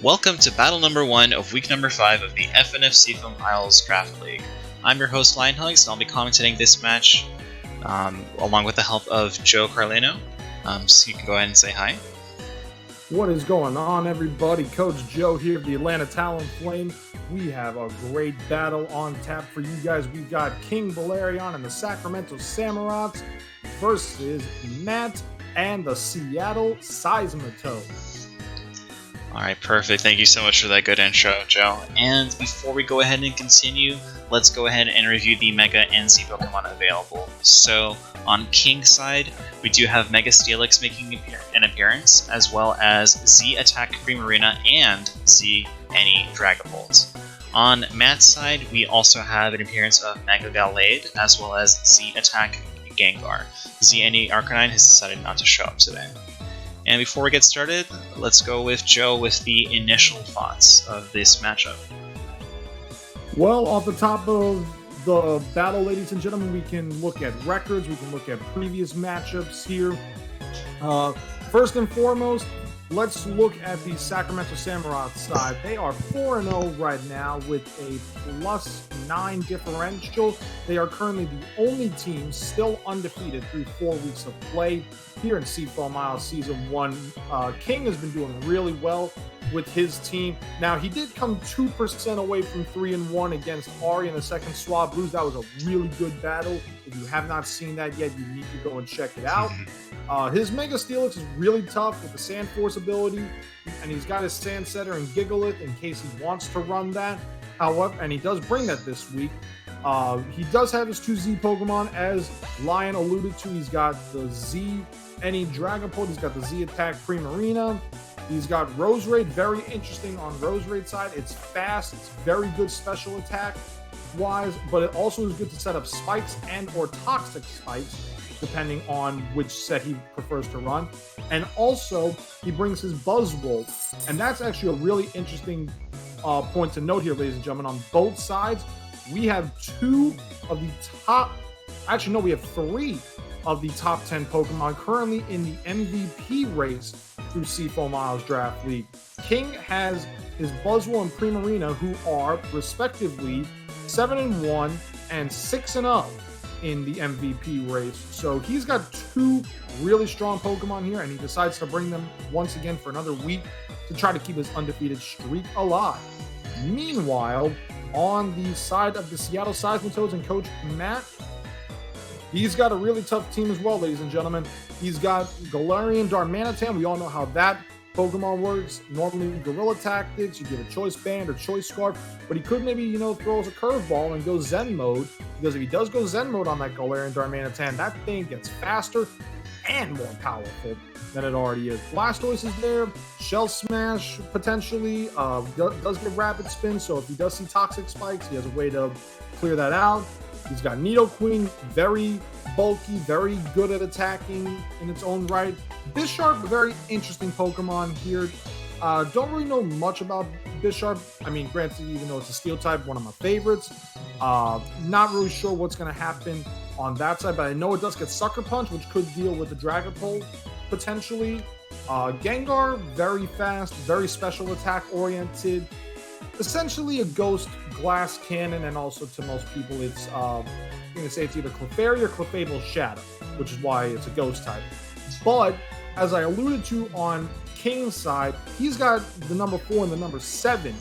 Welcome to battle number 1 of week number 5 of the FNF Seafoam Isles Draft League. I'm your host Lionhugs, and I'll be commentating this match along with the help of Joe Carlino. So you can go ahead and say hi. What is going on, everybody? Coach Joe here of the Atlanta Talon Flame. We have a great battle on tap for you guys. We've got King Valerian and the Sacramento Samurotts versus Matt and the Seattle Seismitoads. Alright, perfect. Thank you so much for that good intro, Joe. And before we go ahead and continue, let's go ahead and review the Mega and Z Pokemon available. So, on King's side, we do have Mega Steelix making an appearance, as well as Z Attack Primarina and Z Any Dragapult. On Matt's side, we also have an appearance of Mega Gallade, as well as Z Attack Gengar. Z Any Arcanine has decided not to show up today. And before we get started, let's go with Joe with the initial thoughts of this matchup. Well, off the top of the battle, ladies and gentlemen, we can look at records, we can look at previous matchups here. First and foremost, let's look at the Sacramento Samurotts side. They are 4-0 right now with a +9 differential. They are currently the only team still undefeated through 4 weeks of play here in Seafoam Isles Season 1. King has been doing really well with his team. Now, he did come 2% away from 3-1 against Ari in the second Swab Blues. That was a really good battle. If you have not seen that yet, you need to go and check it out. His Mega Steelix is really tough with the Sand Force ability, and he's got his Sand Setter and Gigalith in case he wants to run that. However, and he does bring that this week. He does have his 2 Z Pokemon, as Lion alluded to. He's got the Z Any Dragapult, he's got the Z Attack Primarina. He's got Roserade, very interesting on Roserade side. It's fast, it's very good special attack wise, but it also is good to set up spikes and or toxic spikes, depending on which set he prefers to run. And also, he brings his Buzzwole. And that's actually a really interesting point to note here, ladies and gentlemen. On both sides, we have 2 of the top, actually no, we have 3 of the top 10 Pokemon currently in the MVP race through Seafoam Isles Draft League. King has his Buzzwole and Primarina, who are respectively 7-1 and 6-0 in the MVP race. So he's got 2 really strong Pokemon here, and he decides to bring them once again for another week to try to keep his undefeated streak alive. Meanwhile, on the side of the Seattle Seismitoads and Coach Matt, he's got a really tough team as well, ladies and gentlemen. He's got Galarian Darmanitan. We all know how that Pokemon works. Normally, Guerrilla Tactics, you get a Choice Band or Choice Scarf, but he could maybe, throw us a curveball and go Zen mode, because if he does go Zen mode on that Galarian Darmanitan, that thing gets faster and more powerful than it already is. Blastoise is there, Shell Smash potentially, does get Rapid Spin, so if he does see Toxic Spikes, he has a way to clear that out. He's got Nidoqueen, very bulky, very good at attacking in its own right. Bisharp, a very interesting Pokemon here. Don't really know much about Bisharp. I mean, granted, even though it's a Steel type, one of my favorites. Not really sure what's going to happen on that side, but I know it does get Sucker Punch, which could deal with the Dragapult potentially. Gengar, very fast, very special attack oriented. Essentially a Ghost Glass Cannon, and also to most people it's I'm going to say it's either Clefairy or Clefable Shadow, which is why it's a Ghost type. But as I alluded to on King's side, he's got the number 4 and the number 7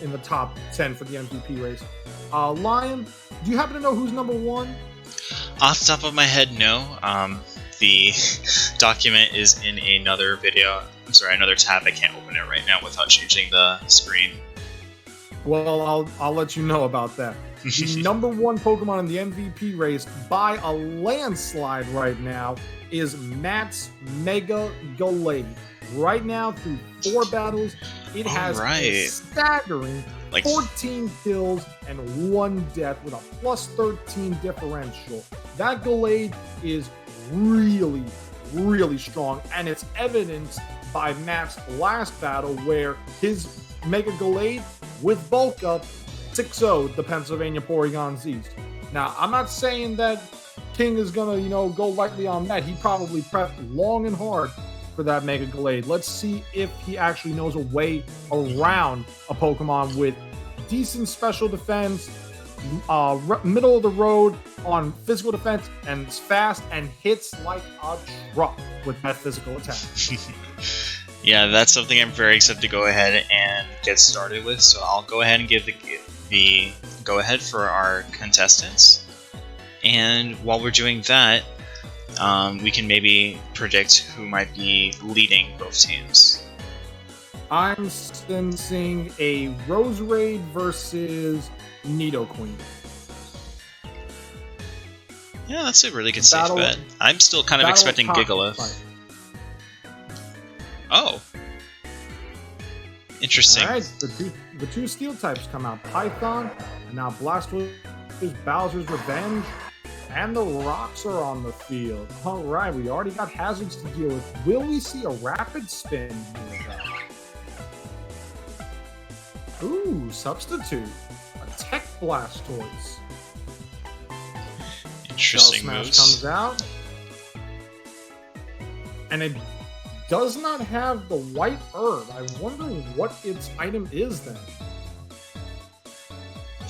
in the top 10 for the MVP race. Lion, do you happen to know who's number 1? Off the top of my head, no. The document is in another video. I'm sorry, another tab. I can't open it right now without changing the screen. Well, I'll let you know about that. The number 1 Pokemon in the MVP race by a landslide right now is Matt's Mega Gallade. Right now, through 4 battles, it has a staggering 14 kills and 1 death with a +13 differential. That Gallade is really, really strong, and it's evidenced by Matt's last battle where his Mega Gallade with Bulk Up 6-0'd the Pennsylvania Porygon Z's. Now, I'm not saying that King is going to, go lightly on that. He probably prepped long and hard for for that Mega Glade. Let's see if he actually knows a way around a Pokemon with decent special defense, middle of the road on physical defense, and is fast and hits like a truck with that physical attack. Yeah, that's something I'm very excited to go ahead and get started with. So I'll go ahead and give the go ahead for our contestants. And while we're doing that, we can maybe predict who might be leading both teams. I'm sensing a Roserade versus Nidoqueen. Yeah, that's a really good safe bet. I'm still kind of expecting Gigalith. Oh. Interesting. Alright, the two steel types come out. Python, and now Blastoise, Bowser's Revenge, and the rocks are on the field. Alright, we already got hazards to deal with. Will we see a rapid spin here, though? Ooh, Substitute. A Tech Blastoise. Interesting Smash moves. comes out. And it does not have the white herb. I'm wondering what its item is then.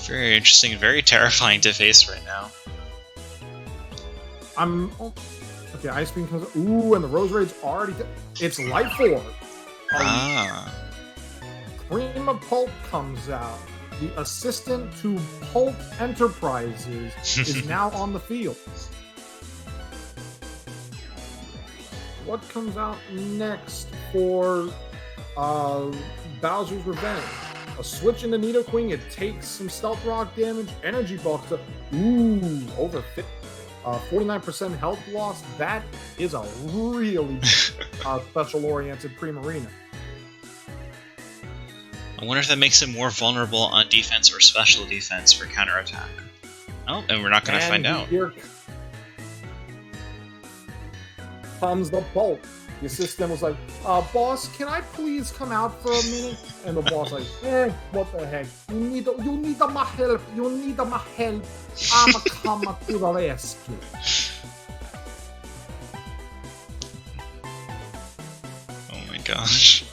Very interesting, very terrifying to face right now. Okay, Ice Beam comes. Ooh, and the Roserade's already. It's Life Orb. Prima Pulp comes out. The assistant to Pulp Enterprises is now on the field. What comes out next for Bowser's Revenge? A switch into Nidoqueen. It takes some Stealth Rock damage. Energy Bulk. Ooh, over 49% health loss. That is a really special-oriented Primarina. I wonder if that makes him more vulnerable on defense or special defense for counterattack. Oh, and we're not going to find out. Here comes the Bolt. The assistant was like, boss, can I please come out for a minute? And the boss like, what the heck? You need my help. You need my help. I'm coming to the rescue. Oh my gosh.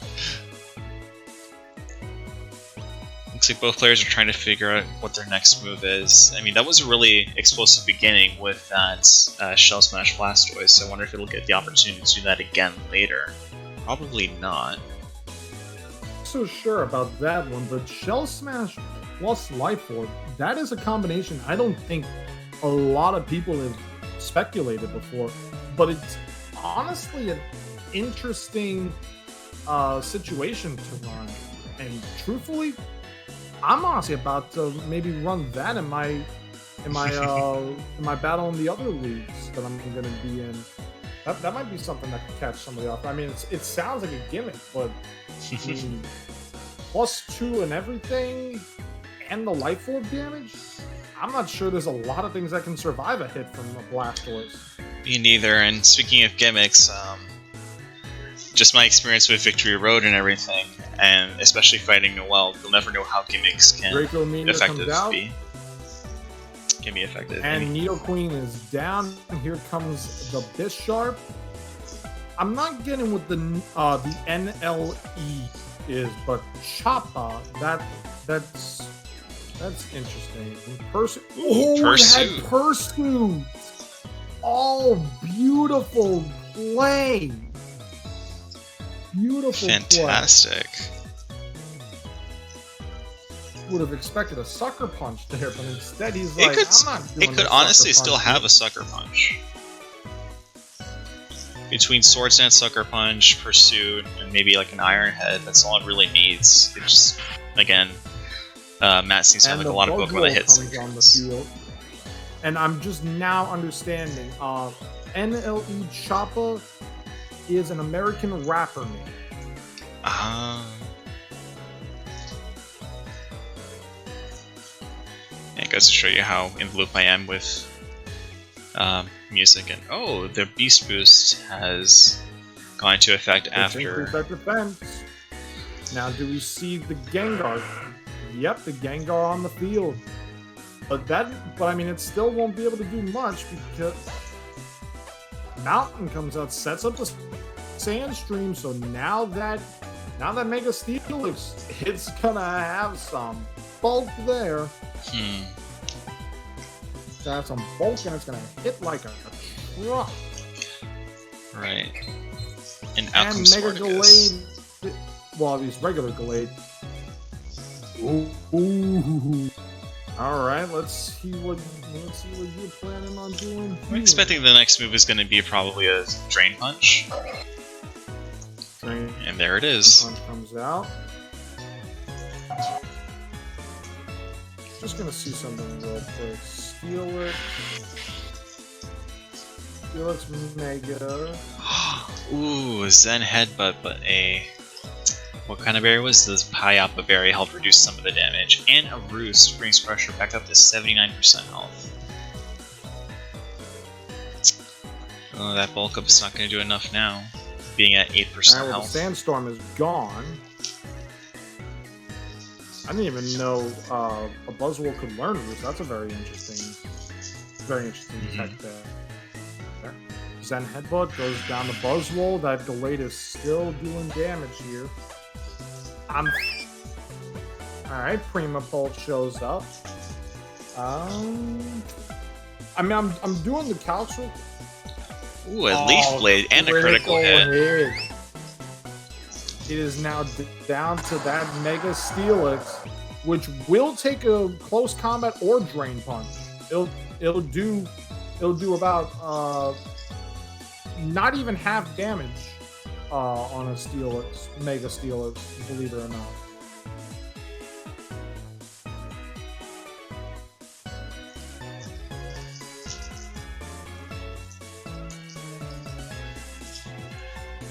Looks like both players are trying to figure out what their next move is. I mean, that was a really explosive beginning with that Shell Smash Blastoise, so I wonder if it'll get the opportunity to do that again later. Probably not. So sure about that one, but Shell Smash plus Life Orb, that is a combination I don't think a lot of people have speculated before, but it's honestly an interesting situation to run, and truthfully, I'm honestly about to maybe run that in my battle in the other leagues that I'm going to be in. That might be something that could catch somebody off. I mean, it sounds like a gimmick, but I mean, +2 and everything, and the Life Orb damage. I'm not sure there's a lot of things that can survive a hit from a Blastoise. Me neither. And speaking of gimmicks, just my experience with Victory Road and everything, and especially fighting Noelle, you'll never know how gimmicks can be effective. And Nidoqueen is down. Here comes the Bisharp. I'm not getting what the NLE is, but Choppa, that's interesting. It had Pursuit. Oh, beautiful play. Beautiful. Fantastic. Would have expected a Sucker Punch there, but instead he's like, I'm not doing it could honestly still have a Sucker Punch. Between Sword Dance, Sucker Punch, Pursuit, and maybe like an Iron Head, that's all it really needs. It just, again, Matt seems to have like a lot of Pokemon that hits on the field. And I'm just now understanding, NLE Choppa is an American rapper name. It goes to show you how in the loop I am with music. And oh, the Beast Boost has gone into effect after. Defense. Now, do we see the Gengar? Yep, the Gengar on the field. But I mean, it still won't be able to do much because Mountain comes out, sets up the Sandstream, so now that Mega Steelix, it's gonna have some bulk there. It's gonna have some bulk, and it's gonna hit like a truck. Right. And out comes Mega Spartacus. Gallade. Well, these regular Gallade. Ooh. All right, let's see what you're planning on doing. I'm expecting the next move is going to be probably a Drain Punch. And there it is. Punch comes out. Just gonna see something real quick. Steelix Mega. Ooh, Zen Headbutt, but a... What kind of berry was this? Payapa berry helped reduce some of the damage. And a Roost brings pressure back up to 79% health. Oh, that bulk up is not going to do enough now. Being at 8% Well, health. the Sandstorm is gone. I didn't even know a Buzzwole could learn Roost. That's a very interesting tech there. Zen Headbutt goes down to Buzzwole. That Gallade is still doing damage here. Alright, Prima Pulse shows up. I mean, I'm doing the calcs. Ooh, a Leaf Blade and a critical hit. It is now down to that Mega Steelix, which will take a close combat or Drain Punch. It'll do about not even half damage on a Steelix, Mega Steelix, believe it or not.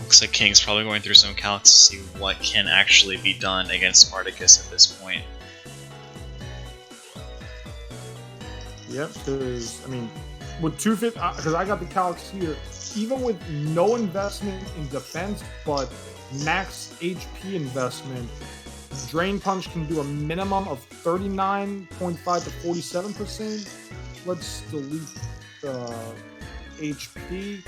Looks like King's probably going through some calcs to see what can actually be done against Spartacus at this point. Yep, because, I mean, with 250, because I got the calcs here, even with no investment in defense, but max HP investment, Drain Punch can do a minimum of 39.5 to 47%. Let's delete the HP.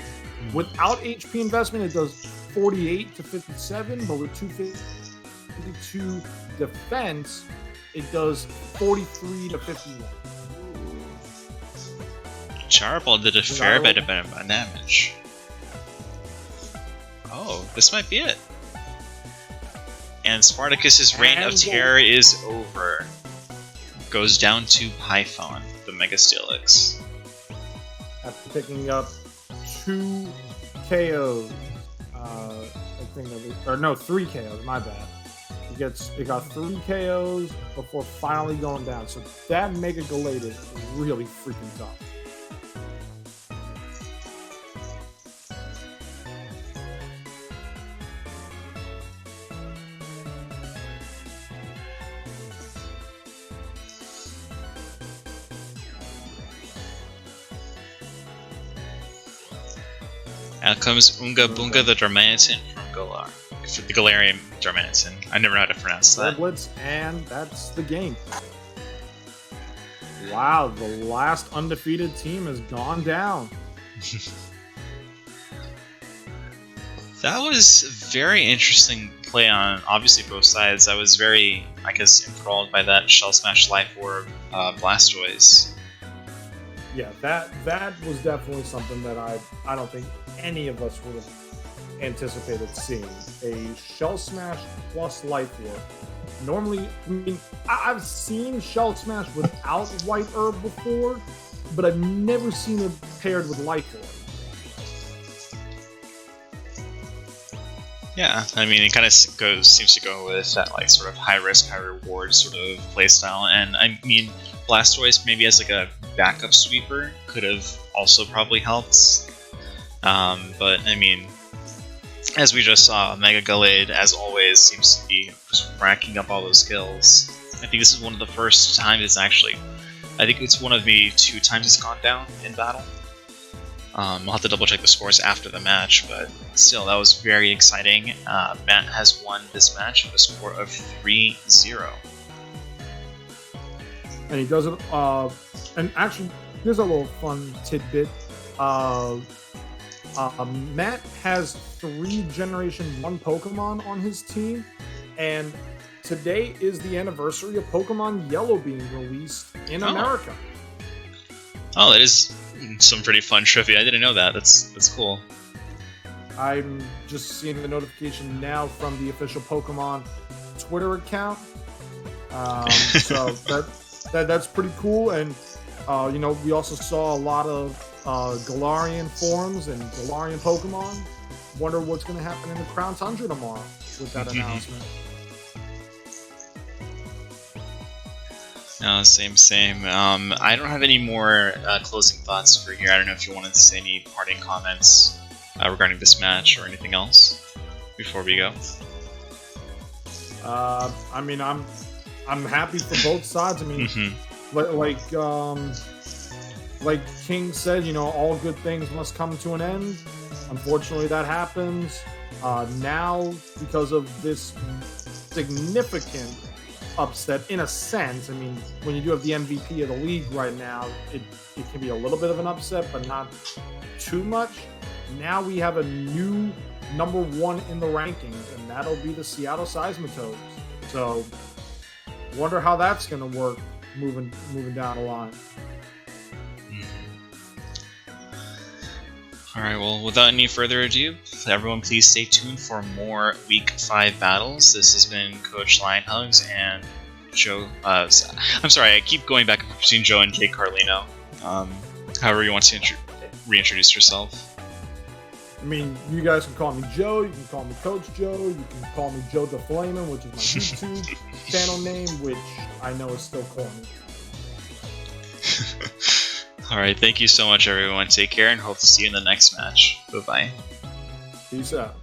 Without HP investment, it does 48 to 57, but with 252 defense, it does 43 to 51. Charbol did a fair bit of damage. Oh, this might be it. And Spartacus's reign of terror is over. Goes down to Python, the Mega Steelix. After picking up 2 KOs, I think, or no, 3 KOs. My bad. It got 3 KOs before finally going down. So that Mega Gallade is really freaking tough. Out comes Unga Bunga the Darmanitan from Galar. The Galarian Darmanitan. I never know how to pronounce that. Blitz, and that's the game. Wow, the last undefeated team has gone down. That was very interesting play on obviously both sides. I was very, I guess, enthralled by that Shell Smash Life Orb Blastoise. Yeah, that was definitely something that I don't think any of us would have anticipated seeing. A Shell Smash plus Life Orb. Normally, I mean, I've seen Shell Smash without White Herb before, but I've never seen it paired with Life Orb. Yeah, I mean, it kind of seems to go with that like sort of high risk, high reward sort of playstyle. And I mean, Blastoise maybe as like a backup sweeper could have also probably helped. But I mean, as we just saw, Mega Gallade, as always, seems to be just racking up all those skills. I think this is one of the first times it's actually, I think it's one of maybe 2 times it's gone down in battle. I'll have to double check the scores after the match, but still, that was very exciting. Matt has won this match with a score of 3-0. And he does it, and actually, here's a little fun tidbit. Matt has 3 Generation 1 Pokemon on his team, and today is the anniversary of Pokemon Yellow being released in America. Oh, that is some pretty fun trivia. I didn't know that. That's cool. I'm just seeing the notification now from the official Pokemon Twitter account. So that's pretty cool. And we also saw a lot of Galarian forms and Galarian Pokemon. Wonder what's going to happen in the Crown Tundra tomorrow with that announcement. No, same. I don't have any more closing thoughts for here. I don't know if you wanted to say any parting comments regarding this match or anything else before we go. I mean, I'm happy for both sides. I mean, like King said, all good things must come to an end. Unfortunately, that happens. Now, because of this significant upset, in a sense, I mean, when you do have the MVP of the league right now, it can be a little bit of an upset, but not too much. Now we have a new number 1 in the rankings, and that'll be the Seattle Seismitoads. So, wonder how that's going to work moving down the line. Alright, well, without any further ado, everyone please stay tuned for more Week 5 battles. This has been Coach Lionhugs and Joe. I'm sorry, I keep going back and forth between Joe and Kate Carlino. However you want to reintroduce yourself. I mean, you guys can call me Joe, you can call me Coach Joe, you can call me Joe DeFlamin, which is my YouTube channel name, which I know is still corny. Alright, thank you so much everyone. Take care and hope to see you in the next match. Bye-bye. Peace out.